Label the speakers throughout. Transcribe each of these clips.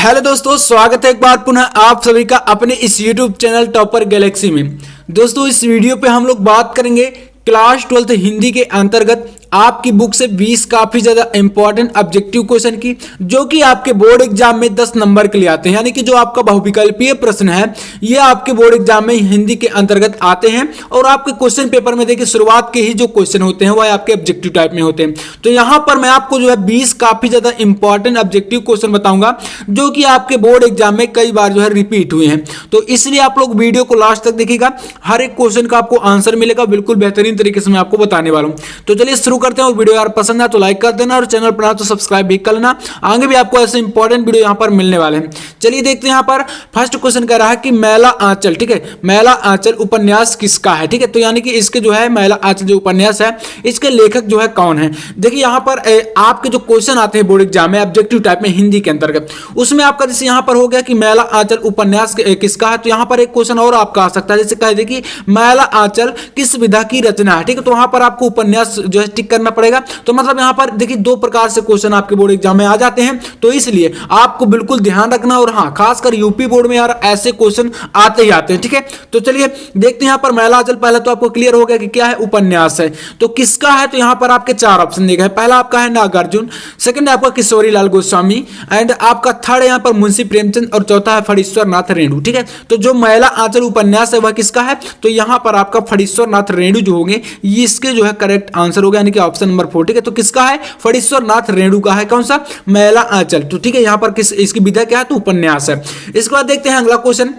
Speaker 1: Hello दोस्तों, स्वागत है एक बार पुनः आप सभी का अपने इस YouTube चैनल टॉपर गैलेक्सी में। दोस्तों इस वीडियो पे हम लोग बात करेंगे क्लास 12 हिंदी के अंतर्गत आपकी बुक से 20 काफी ज्यादा इंपॉर्टेंट ऑब्जेक्टिव क्वेश्चन की, जो कि आपके बोर्ड एग्जाम में 10 नंबर के लिए आते हैं। यानी कि जो आपका बहुविकल्पीय प्रश्न है ये आपके बोर्ड एग्जाम में हिंदी के अंतर्गत आते हैं और आपके क्वेश्चन पेपर में देखिए शुरुआत के ही जो क्वेश्चन होते हैं वह आपके ऑब्जेक्टिव टाइप में होते हैं। तो यहां पर मैं आपको जो है 20 काफी ज्यादा इंपॉर्टेंट ऑब्जेक्टिव क्वेश्चन बताऊंगा जो कि आपके बोर्ड एग्जाम में कई बार जो है रिपीट हुए हैं। तो इसलिए आप लोग वीडियो को लास्ट तक देखिएगा, हर एक क्वेश्चन का आपको आंसर मिलेगा, बिल्कुल बेहतरीन तरीके से मैं आपको बताने वाला हूं। तो चलिए शुरू करते हैं। वीडियो यार पसंद है तो लाइक कर देना और चैनल पर ना तो सब्सक्राइब भी कर लेना, आगे भी आपको ऐसे इंपॉर्टेंट वीडियो यहां पर मिलने वाले हैं। चलिए देखते हैं। यहां पर फर्स्ट क्वेश्चन कह रहा है कि मैला आंचल, ठीक है, मैला आंचल उपन्यास किसका है, ठीक है। तो यानी कि इसके जो है मैला आंचल जो उपन्यास है इसके लेखक जो है कौन है। देखिए यहां पर आपके जो क्वेश्चन आते हैं बोर्ड एग्जाम में ऑब्जेक्टिव टाइप में हिंदी के अंतर्गत, उसमें आपका जैसे यहां पर हो गया कि मैला आंचल उपन्यास किसका है, तो यहां पर एक क्वेश्चन और आपका आ सकता है, जैसे कह दे कि मैला आंचल किस विधा की रचना है, ठीक है। तो वहां पर आपको उपन्यास जो है टिक करना पड़ेगा। तो मतलब यहां पर देखिए दो प्रकार से क्वेश्चन आपके बोर्ड एग्जाम में आ जाते हैं, तो इसलिए आपको बिल्कुल ध्यान रखना। और हां, खासकर यूपी बोर्ड में यार ऐसे क्वेश्चन आते ही आते हैं, ठीक है। तो चलिए देखते हैं। यहां पर मैला आंचल पहले तो आपको क्लियर हो गया कि क्या है, उपन्यास है। तो किसका है, तो यहां पर आपके चार ऑप्शन दिए गए। पहला आपका है नागार्जुन, सेकंड है आपका किशोरी लाल गोस्वामी, एंड आपका थर्ड यहां पर मुंशी प्रेमचंद, और चौथा है फणीश्वर नाथ रेणु, ठीक है। तो जो मैला आंचल उपन्यास है वह किसका है, तो यहां पर आपका फणीश्वर नाथ रेणु जो होंगे ये इसके जो है करेक्ट आंसर होगा, यानी कि ऑप्शन नंबर 4, ठीक है। तो किसका है, फणीश्वर नाथ रेणु का है कौन सा, मैला आंचल। तो ठीक है, यहां पर किस इसकी विधा क्या है, तो उपन्यास है। इसके बाद देखते हैं अगला क्वेश्चन।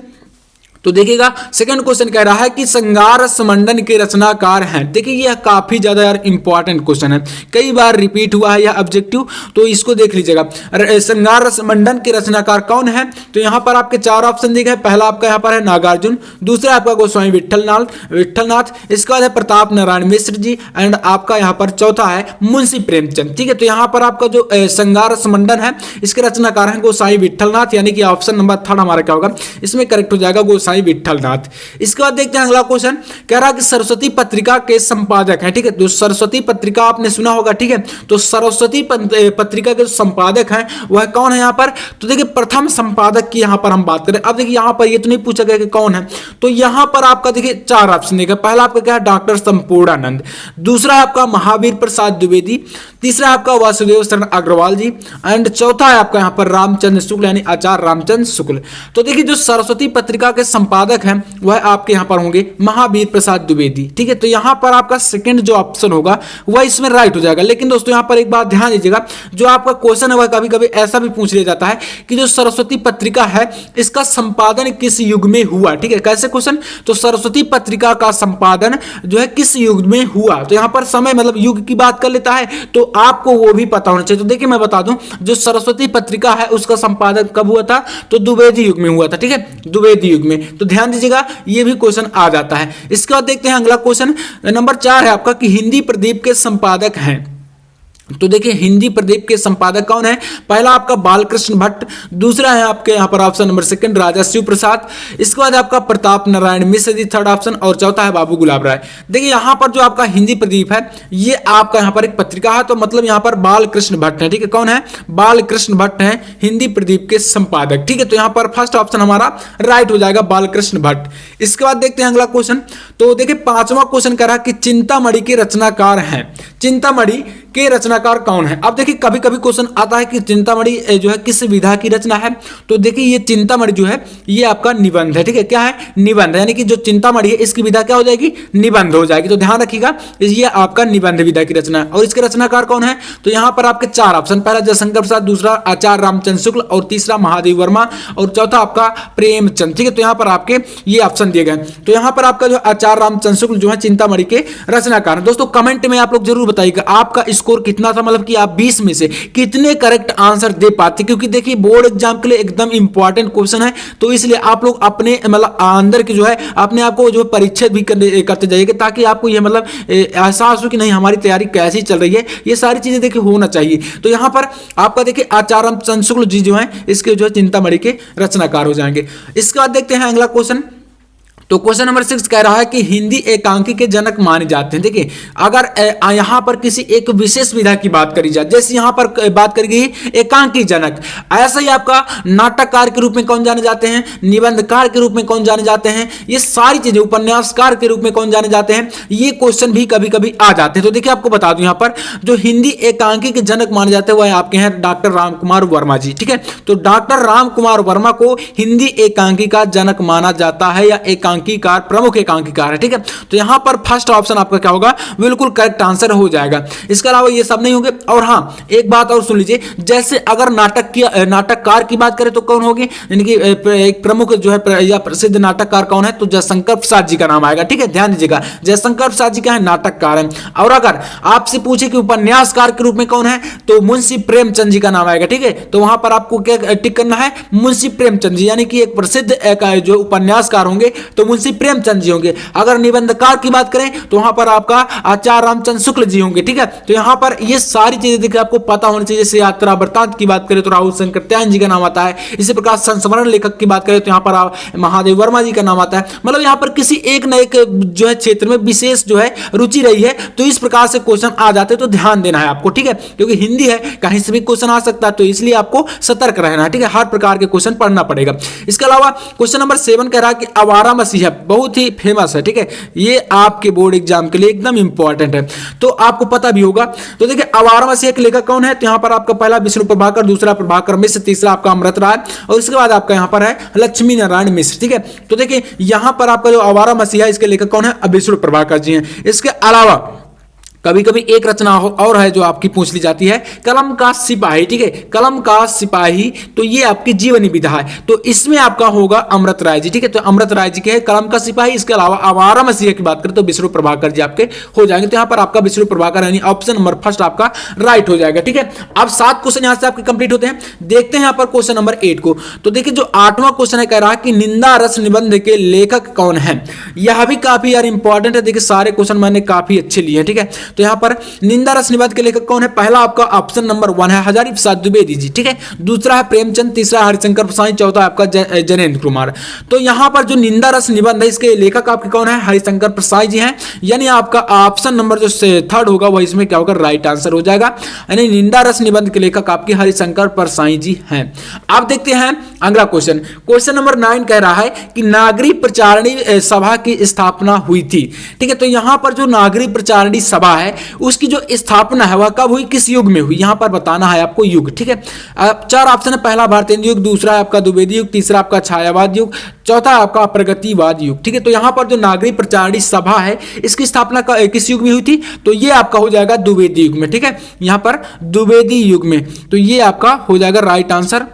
Speaker 1: तो देखिएगा सेकंड क्वेश्चन कह रहा है कि श्रृंगार समंडन के रचनाकार हैं। देखिए यह काफी ज्यादा यार इंपॉर्टेंट क्वेश्चन है, कई बार रिपीट हुआ है यह ऑब्जेक्टिव, तो इसको देख लीजिएगा। श्रृंगार समंडन के रचनाकार कौन है, तो यहां पर आपके चार ऑप्शन दिए गए। पहला आपका यहां पर है नागार्जुन, दूसरा आपका गोस्वामी विट्ठलनाथ, इसके बाद है प्रताप नारायण मिश्र जी, एंड आपका यहां पर चौथा है मुंशी प्रेमचंद, ठीक है। तो यहां पर आपका जो श्रृंगार समंडन है इसके रचनाकार है गोस्वामी विट्ठलनाथ, यानी कि ऑप्शन नंबर 3 हमारा क्या होगा, इसमें करेक्ट हो जाएगा गोस्वामी विट्ठलनाथ। इसके बाद देखते हैं अगला क्वेश्चन। कह रहा है कि सरस्वती पत्रिका के संपादक हैं, ठीक है। तो सरस्वती पत्रिका आपने सुना होगा, ठीक है। तो सरस्वती पत्रिका के संपादक हैं वह कौन है यहां पर, तो देखिए प्रथम संपादक की यहां पर हम बात करें। अब देखिए यहां पर ये तो नहीं पूछा गया कि कौन है, तो यहां पर आपका देखिए चार ऑप्शन देगा। पहला आपका क्या है, डॉक्टर संपूर्णानंद, दूसरा है आपका महावीर प्रसाद द्विवेदी, तीसरा है आपका वासुदेव शरण अग्रवाल जी, एंड चौथा है आपका यहां पर रामचंद्र शुक्ल, यानी आचार्य रामचंद्र शुक्ल। तो देखिए जो सरस्वती पत्रिका के संपादक हैं वह आपके यहां पर होंगे महावीर प्रसाद द्विवेदी, ठीक है। तो यहां पर आपका सेकंड जो ऑप्शन होगा वह इसमें राइट हो जाएगा। लेकिन दोस्तों यहां पर एक बात ध्यान दीजिएगा, जो आपका क्वेश्चन है वह कभी कभी ऐसा भी पूछ लिया जाता है कि जो सरस्वती पत्रिका है इसका संपादन किस युग में हुआ, ठीक है। कैसे क्वेश्चन, तो सरस्वती पत्रिका का संपादन जो है किस युग में हुआ, तो यहां पर समय मतलब युग की बात कर लेता है, तो आपको वो भी पता होना चाहिए। तो देखिए मैं बता दूं, जो सरस्वती पत्रिका है उसका संपादन कब हुआ था, तो द्विवेदी युग में हुआ था, ठीक है, द्विवेदी युग में। तो ध्यान दीजिएगा ये भी क्वेश्चन आ जाता है। इसके बाद देखते हैं अगला क्वेश्चन नंबर 4 है आपका कि हिंदी प्रदीप के संपादक हैं। तो देखिए हिंदी प्रदीप के संपादक कौन है, पहला आपका बालकृष्ण भट्ट, दूसरा है आपके यहां पर ऑप्शन नंबर 2 राजा शिव प्रसाद, इसके बाद आपका प्रताप नारायण मिश्र जी थर्ड ऑप्शन, और चौथा है बाबू गुलाब राय। देखिए यहां पर जो आपका हिंदी प्रदीप है ये आपका यहां पर एक पत्रिका है, तो मतलब यहां पर बालकृष्ण भट्ट है, ठीक है। कौन है, बालकृष्ण भट्ट है हिंदी प्रदीप के संपादक, ठीक है। तो यहां पर फर्स्ट ऑप्शन हमारा राइट हो जाएगा बालकृष्ण भट्ट। इसके बाद देखते हैं अगला क्वेश्चन। तो देखिए पांचवा क्वेश्चन कह रहा है कि चिंतामणि के रचनाकार हैं, चिंतामणि के रचनाकार कौन है। अब देखिए कभी कभी क्वेश्चन आता है कि चिंतामणि जो है किस विधा की रचना है, तो देखिए ये चिंतामणि जो है ये आपका निबंध है, ठीक है। क्या है, निबंध, यानी कि जो चिंतामणि है इसकी विधा क्या हो जाएगी, निबंध हो जाएगी। तो ध्यान रखिएगा ये आपका निबंध विधा की रचना है। और इसके रचनाकार कौन है, तो यहां पर आपके चार ऑप्शन, पहला जयशंकर प्रसाद, दूसरा आचार्य रामचंद्र शुक्ल, और तीसरा महादेव वर्मा, और चौथा आपका प्रेमचंद, ठीक है। तो यहां पर आपके ये ऑप्शन दिए गए। तो यहां पर आपका जो आचार्य रामचंद्र शुक्ल जो है चिंतामणि के रचनाकार। दोस्तों कमेंट में आप लोग जरूर बताइएगा आपका स्कोर कितना था, मतलब कि आप 20 में से कितने करेक्ट आंसर दे पाते, क्योंकि देखिए बोर्ड एग्जाम के लिए एकदम इंपॉर्टेंट क्वेश्चन है। तो इसलिए आप लोग अपने मतलब अंदर की जो है अपने आप को जो परीक्षित भी करते जाइएगा, ताकि आपको ये मतलब एहसास हो कि नहीं हमारी तैयारी कैसी चल रही है। ये सारी चीजें देखिए होना चाहिए। तो यहां पर आपका देखिए आचार्य रामचंद्र शुक्ल जी जो है इसके जो है चिंतामणि के रचनाकार हो जाएंगे। इसके बाद देखते हैं अगला क्वेश्चन। तो क्वेश्चन नंबर 6 कह रहा है कि हिंदी एकांकी के जनक माने जाते हैं। देखिए अगर यहां पर किसी एक विशेष विधा की बात करी जाए, जैसे यहां पर बात करी गई एकांकी जनक, ऐसा ही आपका नाटककार के रूप में कौन जाने जाते हैं, निबंधकार के रूप में कौन जाने जाते हैं, ये सारी चीजें, उपन्यासकार के रूप में कौन जाने जाते हैं, ये क्वेश्चन भी कभी कभी आ जाते हैं। तो देखिए आपको बता दूं, यहां पर जो हिंदी एकांकी के जनक माने जाते हैं वह आपके हैं डॉक्टर रामकुमार वर्मा जी। ठीक है, तो डॉक्टर रामकुमार वर्मा को हिंदी एकांकी का जनक माना जाता है, या एकांकीकार, प्रमुख एकांकीकार है। ठीक है, तो यहां पर फर्स्ट ऑप्शन आपका क्या होगा, बिल्कुल करेक्ट आंसर हो जाएगा। इसके अलावा ये सब नहीं होंगे। और हां, एक बात और सुन लीजिए, जैसे अगर नाटककार की बात करें तो कौन होगी, यानी कि एक प्रमुख जो है या प्रसिद्ध नाटककार कौन है, तो जयशंकर प्रसाद जी का नाम आएगा। ठीक है, ध्यान दीजिएगा, जयशंकर प्रसाद जी क्या है, नाटककार है। और अगर आपसे पूछे कि उपन्यासकार के रूप में कौन है, तो मुंशी प्रेमचंद जी का नाम आएगा। ठीक है, तो वहां पर आपको क्या टिक करना है, मुंशी प्रेमचंद जी, यानी कि एक प्रसिद्ध जो उपन्यासकार होंगे तो मुंशी प्रेमचंद जी होंगे। अगर निबंधकार की बात करें तो वहां पर आपका आचार्य रामचंद्र शुक्ल जी होंगे। ठीक है, तो यहां पर ये सारी चीजें देखिए आपको पता होनी चाहिए। जैसे यात्रा वृत्तांत की बात करें तो राहुल शंकर त्यान जी का नाम आता है। इसी प्रकार संस्मरण लेखक की बात करें तो यहां पर महादेव वर्मा जी का नाम आता है। मतलब यहां पर किसी एक न एक जो है क्षेत्र में विशेष जो है रुचि रही है, तो इस प्रकार से क्वेश्चन आ जाते हैं, तो ध्यान देना है आपको। ठीक है, क्योंकि हिंदी है, कहीं से भी क्वेश्चन आ सकता है, तो इसलिए आपको सतर्क रहना है। ठीक है, हर प्रकार के क्वेश्चन पढ़ना पड़ेगा। इसके अलावा क्वेश्चन नंबर 7 कह रहा है कि आवारा मसीहा बहुत ही फेमस है। ठीक है, ये आपके बोर्ड एग्जाम के लिए एकदम इंपॉर्टेंट है, तो आपको पता भी होगा। तो देखिए आवारा मसीहा के लेखक कौन है, तो यहां पर आपका पहला विष्णु प्रभाकर, दूसरा प्रभाकर मिश्र, तीसरा आपका अमृत राय, और इसके बाद आपका यहां पर है लक्ष्मी नारायण मिश्र। ठीक है, तो देखिए यहां पर आपका जो आवारा मसीहा, इसके लेखक कौन है, विष्णु प्रभाकर जी हैं। इसके अलावा कभी कभी एक रचना और है जो आपकी पूछ ली जाती है, कलम का सिपाही। ठीक है, कलम का सिपाही, तो ये आपकी जीवनी विधा है, तो इसमें आपका होगा अमृत राय जी। ठीक है, तो अमृत राय जी के है कलम का सिपाही। इसके अलावा आवारा मसीहा की बात करें तो विष्णु प्रभाकर जी आपके हो जाएंगे। तो यहां पर आपका विष्णु प्रभाकर यानी ऑप्शन नंबर फर्स्ट आपका राइट हो जाएगा। ठीक है, अब 7 क्वेश्चन यहां से आपके कंप्लीट होते हैं। देखते हैं यहां पर क्वेश्चन नंबर 8 को। तो देखिए जो 8वां क्वेश्चन है, कह रहा है कि निंदा रस निबंध के लेखक कौन है। यह भी काफी यार इंपॉर्टेंट है। देखिए सारे क्वेश्चन मैंने काफी अच्छे लिए हैं। ठीक है, तो यहां पर निंदा रस निबंध के लेखक कौन है, पहला आपका ऑप्शन नंबर 1 है हजारी प्रसाद द्विवेदी जी। ठीक है, दूसरा है प्रेमचंद, तीसरा हरिशंकर प्रसाद, चौथा आपका जनेंद्र कुमार। तो यहां पर जो निंदा रस निबंध है, इसके लेखक आपके कौन है, हरिशंकर प्रसाद जी हैं। यानी आपका ऑप्शन नंबर जो 3rd होगा वह इसमें क्या होगा, राइट आंसर हो जाएगा। यानी निंदा रस निबंध के लेखक आपके हरिशंकर प्रसाद जी हैं। अब देखते हैं अगला क्वेश्चन। क्वेश्चन नंबर 9 कह रहा है कि नागरिक प्रचारणी सभा की स्थापना हुई थी। ठीक है, तो यहां पर जो नागरिक प्रचारणी सभा है उसकी जो स्थापना है वह कब हुई, किस युग में हुई, यहां पर बताना है आपको युग। ठीक है, 4 ऑप्शन है, पहला भारतीय युग, दूसरा आपका द्विवेदी युग, तीसरा आपका छायावाद युग, चौथा आपका प्रगतिवाद युग। ठीक है, तो यहां पर जो नागरिक प्रचारणी सभा है इसकी स्थापना किस युग में हुई थी, तो ये आपका हो जाएगा द्विवेदी युग में। ठीक है, यहां पर द्विवेदी युग में, तो ये आपका हो जाएगा राइट आंसर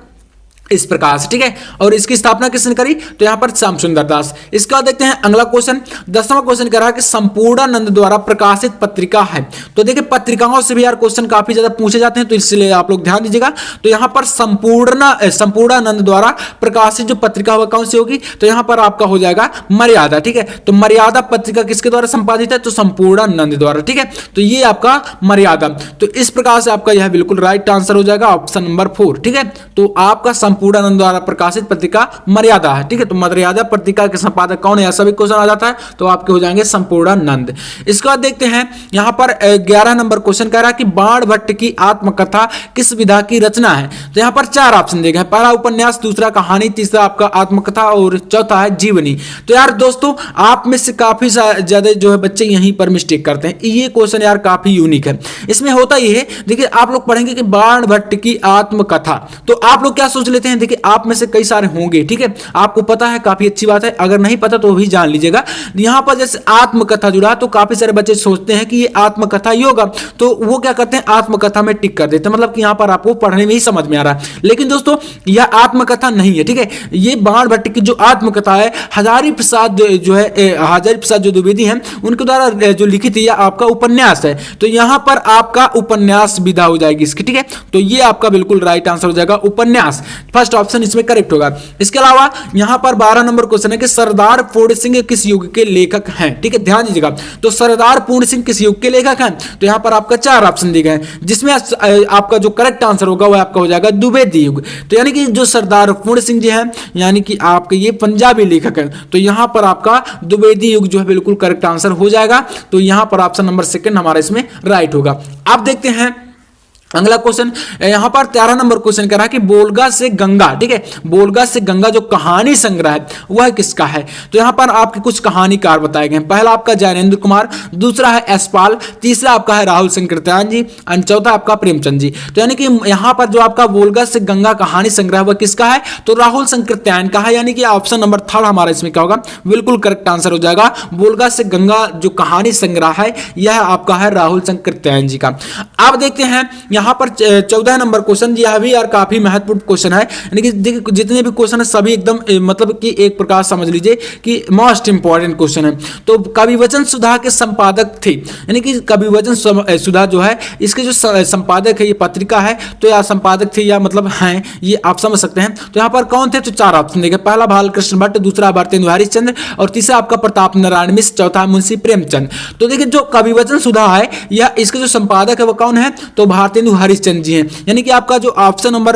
Speaker 1: इस प्रकार से। ठीक है, और इसकी स्थापना किसने करी, तो यहां पर श्याम सुंदर दास। इसका देखते हैं अगला क्वेश्चन। 10वां क्वेश्चन कह रहा है कि संपूर्णानंद द्वारा प्रकाशित पत्रिका है। तो देखिए पत्रिकाओं से भी यार क्वेश्चन काफी ज्यादा पूछे जाते हैं, तो इसलिए आप लोग ध्यान दीजिएगा। तो यहां पर संपूर्णानंद द्वारा प्रकाशित जो पत्रिका होगा कौन सी होगी, तो यहां पर आपका हो जाएगा मर्यादा। ठीक है, तो मर्यादा पत्रिका किसके द्वारा संपादित है, तो संपूर्णानंद द्वारा। ठीक है, तो ये आपका मर्यादा, तो इस प्रकार से आपका यह बिल्कुल राइट आंसर हो जाएगा ऑप्शन नंबर 4। ठीक है, तो आपका संपूर्णानंद द्वारा प्रकाशित पत्रिका मर्यादा है। ठीक है, तो मर्यादा पत्रिका के संपादक कौन है, ऐसा भी क्वेश्चन आ जाता है, तो आपके हो जाएंगे संपूर्णानंद। इसके बाद देखते हैं यहां पर 11 नंबर क्वेश्चन कह रहा है कि बाण भट्ट की आत्मकथा किस विधा की रचना है। तो यहां पर 4 ऑप्शन दिए गए, पहला उपन्यास, दूसरा कहानी, तीसरा आपका आत्मकथा और चौथा है जीवनी। तो यार दोस्तों आप में से काफी ज्यादा जो है बच्चे यहीं पर मिस्टेक करते हैं। ये क्वेश्चन यार काफी यूनिक है। इसमें होता यह है, देखिए आप लोग पढ़ेंगे कि बाण भट्ट की आत्मकथा, तो आप लोग क्या सोच लेते हैं, देखिए आप में से कई सारे होंगे, ठीक है, आपको पता है, काफी अच्छी बात है, अगर नहीं पता तो भी जान लीजिएगा। यहां पर जैसे आत्मकथा जुड़ा तो काफी सारे बच्चे सोचते हैं कि ये आत्मकथा ही होगा, तो वो क्या करते हैं आत्मकथा में टिक कर देते हैं, मतलब कि यहां पर आपको पढ़ने में ही समझ में आ रहा है। लेकिन दोस्तों यह आत्मकथा नहीं है, ठीक है, ये बाण भट्ट की जो आत्मकथा है हजारी प्रसाद जो है, हजारी प्रसाद जो द्विवेदी हैं उनके द्वारा जो लिखित है आपका उपन्यास है। तो यहां पर आपका उपन्यास विधा हो जाएगी इसकी, ठीक है, तो ये आपका बिल्कुल राइट आंसर हो जाएगा उपन्यास। फर्स्ट ऑप्शन इसमें करेक्ट होगा। इसके अलावा यहाँ पर 12 नंबर क्वेश्चन है कि सरदार पूर्ण सिंह किस युग के लेखक हैं, ठीक है, ध्यान दीजिएगा। तो सरदार पूर्ण सिंह किस युग के लेखक हैं, तो यहाँ पर आपका 4 ऑप्शन दिए गए हैं, जिसमें आपका जो करेक्ट आंसर होगा वह आपका हो जाएगा द्विवेदी युग। तो यानी कि जो सरदार पूर्ण सिंह जी हैं यानी कि आपके ये पंजाबी लेखक हैं, तो यहाँ पर आपका द्विवेदी युग जो है बिल्कुल करेक्ट आंसर हो जाएगा। तो यहाँ पर ऑप्शन नंबर सेकंड हमारा इसमें राइट होगा। आप देखते हैं अगला क्वेश्चन, यहां पर 13 नंबर क्वेश्चन कह रहा है कि बोलगा से गंगा, ठीक है, बोलगा से गंगा जो कहानी संग्रह है वह किसका है। तो यहां पर आपके कुछ कहानीकार बताए गए हैं। पहला आपका जैनेन्द्र कुमार, दूसरा है यशपाल, तीसरा आपका है राहुल संकीर्तन जी, और चौथा आपका प्रेमचंद जी। तो यानी कि यहां पर जो आपका बोलगा से गंगा कहानी संग्रह वह किसका है, तो राहुल संकीर्तन का है। यानी कि ऑप्शन नंबर 3 हमारा इसमें क्या होगा, बिल्कुल करेक्ट आंसर हो जाएगा। बोलगा से गंगा जो कहानी संग्रह है यह आपका है राहुल संकीर्तन जी का। आप देखते हैं यहां पर 14 नंबर क्वेश्चन, यह भी यार काफी महत्वपूर्ण क्वेश्चन है। यानी कि जितने भी क्वेश्चन है सभी एकदम मतलब कि एक प्रकार समझ लीजिए कि मोस्ट इंपॉर्टेंट क्वेश्चन है। तो कविवचन सुधा के संपादक थे, यानी कि कविवचन सुधा जो है इसके जो संपादक है, ये पत्रिका है, तो या संपादक थे या मतलब हैं, ये आप समझ सकते हैं। तो यहाँ पर कौन थे, तो 4 ऑप्शन देखे। पहला बालकृष्ण भट्ट, दूसरा भारतेंदु हरिश्चंद्र, और तीसरा आपका प्रताप नारायण मिश्र, चौथा मुंशी प्रेमचंद। तो देखिए जो कविवचन सुधा है या इसके जो संपादक है वो कौन है, तो भारतेंदु हरिश्चंद्र जी हैं। यानी कि आपका जो ऑप्शन नंबर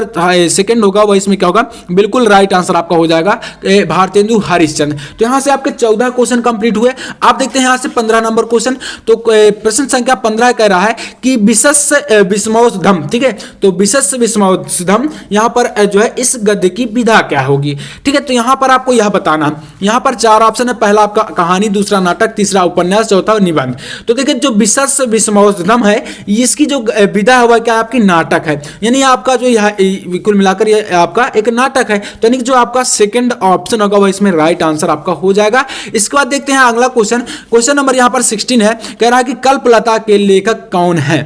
Speaker 1: सेकंड होगा वह इसमें क्या होगा, बिल्कुल राइट आंसर आपका हो जाएगा भारतेंदु हरिश्चंद्र। तो यहां से आपके 14 क्वेश्चन कंप्लीट हुए। आप देखते हैं यहां से 15 नंबर क्वेश्चन। तो प्रश्न संख्या 15 कह रहा है कि विशस्य विस्मोधम, ठीक है, तो विशस्य विस्मोधम यहां पर जो है इस गद्य की विधा क्या होगी, ठीक है। तो यहां पर आपको यह बताना, यहां पर 4 ऑप्शन है। पहला आपका कहानी, दूसरा नाटक, तीसरा उपन्यास, चौथा निबंध। तो देखिए जो विशस्य विस्मोधम है इसकी जो विधा है वह क्या आपकी नाटक है। यानी आपका जो यह कुल मिलाकर यह आपका एक नाटक है। तो यानी जो आपका सेकंड ऑप्शन होगा वह इसमें राइट आंसर आपका हो जाएगा। इसके बाद देखते हैं अगला क्वेश्चन, क्वेश्चन नंबर यहां पर 16 है, कह रहा है कि कल्पलता के लेखक कौन है।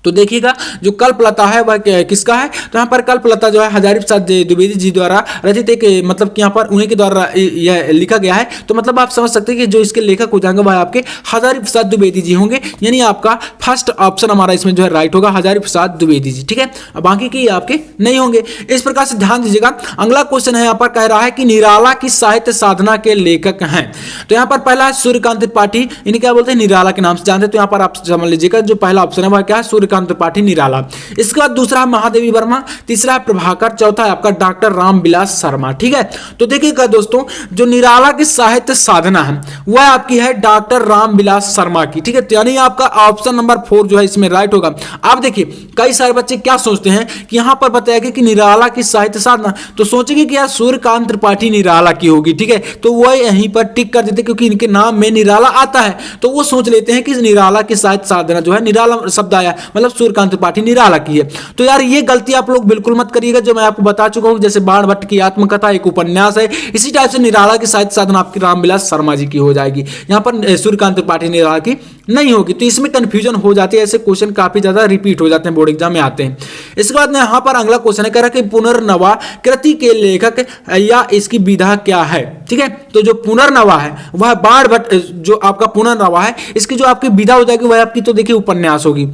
Speaker 1: तो देखिएगा जो कल्पलता है वह किसका है, तो यहाँ पर कल्पलता जो है हजारी प्रसाद द्विवेदी जी द्वारा रचित एक मतलब कि यहाँ पर उन्हीं के द्वारा यह लिखा गया है। तो मतलब आप समझ सकते हैं कि जो इसके लेखक हो जाएंगे वह आपके हजारी प्रसाद द्विवेदी जी होंगे। यानी आपका फर्स्ट ऑप्शन हमारा इसमें जो है राइट होगा, हजारी प्रसाद द्विवेदी जी, ठीक है। बाकी के आपके नहीं होंगे। इस प्रकार से ध्यान दीजिएगा। अगला क्वेश्चन है यहाँ पर कह रहा है कि निराला की साहित्य साधना के लेखक हैं। तो यहाँ पर पहला है सूर्यकांत त्रिपाठी, इन्हें क्या बोलते हैं, निराला के नाम से जानते हैं। तो यहाँ पर आप समझ लीजिएगा जो पहला ऑप्शन है वह क्या है, सूर्यकांत त्रिपाठी निराला। इसके बाद दूसरा है महादेवी वर्मा, तीसरा है प्रभाकर, चौथा है आपका डॉक्टर रामविलास शर्मा, ठीक है। तो देखिएगा दोस्तों जो निराला की साहित्य साधना है वह आपकी है डॉक्टर रामविलास शर्मा की, ठीक है। तो यानी आपका ऑप्शन नंबर 4 जो है इसमें राइट होगा। आप देखिए कई सारे बच्चे क्या सोचते हैं कि यहां पर बताया गया कि निराला की साहित्य साधना, तो सोचेंगे कि यार सूर्यकांत त्रिपाठी निराला की होगी, ठीक है। तो वह यहीं पर टिक कर देते क्योंकि इनके नाम में निराला आता है, तो वो सोच लेते हैं कि निराला की साहित्य साधना जो है निराला शब्द आया मतलब सूर्यकांत त्रिपाठी निराला की है। तो यार ये गलती आप लोग बिल्कुल मत करिएगा, जो मैं आपको बता चुका हूं। जैसे बाण भट्ट की आत्मकथा एक उपन्यास है, इसी टाइप से निराला की साहित्य साधना आपकी रामविलास शर्मा जी की हो जाएगी। यहां पर सूर्यकांत त्रिपाठी निराला की नहीं होगी। तो इसमें कंफ्यूजन हो जाती है, ऐसे क्वेश्चन काफी ज्यादा रिपीट हो जाते हैं, बोर्ड एग्जाम में आते हैं। इसके बाद में यहां पर अगला क्वेश्चन है कह रहा है कि पुनर्नवा कृति के लेखक या इसकी विधा क्या है, ठीक है। तो जो पुनर्नवा है वह बाण भट्ट, जो आपका पुनर्नवा है इसकी जो आपकी विधा हो जाएगी वह आपकी तो देखिए उपन्यास होगी।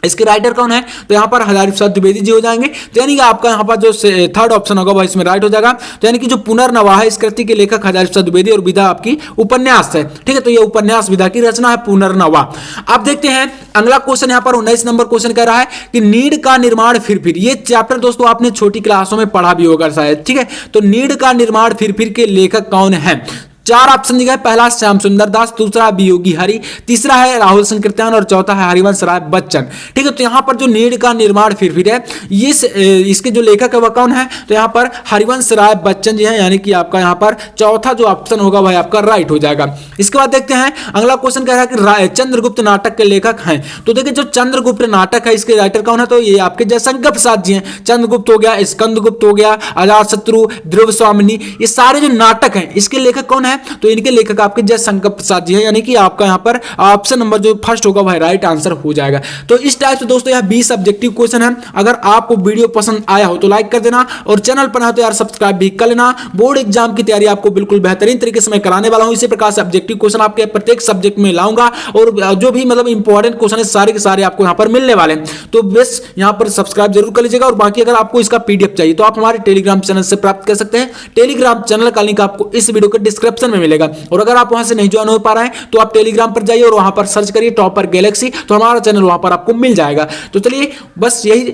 Speaker 1: इसके राइटर कौन है, तो यहाँ पर हजारी प्रसाद द्विवेदी जी हो जाएंगे। तो यानी कि आपका यहाँ पर जो थर्ड ऑप्शन होगा वह इसमें राइट हो जाएगा। तो यानी कि जो पुनर्नवा है इस कृति के लेखक हजारी प्रसाद द्विवेदी और विधा आपकी उपन्यास है, ठीक है। तो ये उपन्यास विधा की रचना है पुनर्नवा। आप देखते हैं अगला क्वेश्चन यहाँ पर 19 नंबर क्वेश्चन कह रहा है कि नीड़ का निर्माण फिर ये चैप्टर दोस्तों आपने छोटी क्लासों में पढ़ा भी होगा शायद, ठीक है। तो नीड़ का निर्माण फिर के लेखक कौन है। 4 ऑप्शन दिए गए, पहला श्याम सुंदर दास, दूसरा वियोगी हरि, तीसरा है राहुल संकीर्तन और चौथा है हरिवंश राय बच्चन, ठीक है। तो यहाँ पर जो नीड़ का निर्माण फिर है इसके जो लेखक है वह कौन है, तो यहाँ पर हरिवंश राय बच्चन जी हैं। यानी कि आपका यहाँ पर चौथा जो ऑप्शन होगा वह आपका राइट हो जाएगा। इसके बाद देखते हैं अगला क्वेश्चन कह रहा है कि चंद्रगुप्त नाटक के लेखक हैं। तो देखिए जो चंद्रगुप्त नाटक है इसके राइटर कौन है, तो ये आपके जयशंकर प्रसाद जी हैं। चंद्रगुप्त हो गया, स्कंदगुप्त हो गया, अजातशत्रु, ध्रुव स्वामिनी, ये सारे जो नाटक हैं इसके लेखक कौन है, तो इनके लेखक आपके जयशंकर प्रसाद जी हैं, यानी कि आपका यहाँ पर ऑप्शन नंबर जो फर्स्ट होगा वह राइट आंसर हो जाएगा। तो इस टाइप से दोस्तों यह 20 ऑब्जेक्टिव क्वेश्चन है। अगर आपको वीडियो पसंद आया हो तो लाइक कर देना और चैनल पर ना तो यार सब्सक्राइब भी कर लेना। बोर्ड एग्जाम की तैयारी आपको बिल्कुल बेहतरीन तरीके से मैं कराने वाला हूं। इसी प्रकार से ऑब्जेक्टिव क्वेश्चन आपके प्रत्येक सब्जेक्ट में लाऊंगा और जो भी मतलब इंपॉर्टेंट क्वेश्चन है सारे के सारे आपको यहां पर मिलने वाले हैं। तो बस यहां पर सब्सक्राइब जरूर कर लीजिएगा। और बाकी अगर आपको इसका पीडीएफ चाहिए तो आप हमारे टेलीग्राम चैनल से प्राप्त कर सकते हैं। टेलीग्राम चैनल का लिंक आपको इस वीडियो के डिस्क्रिप्शन में मिलेगा। और अगर आप वहां से नहीं ज्वाइन हो पा रहे हैं तो आप टेलीग्राम पर जाइए और वहां पर सर्च करिए टॉपर गैलेक्सी, तो हमारा चैनल वहां पर आपको मिल जाएगा। तो चलिए बस यही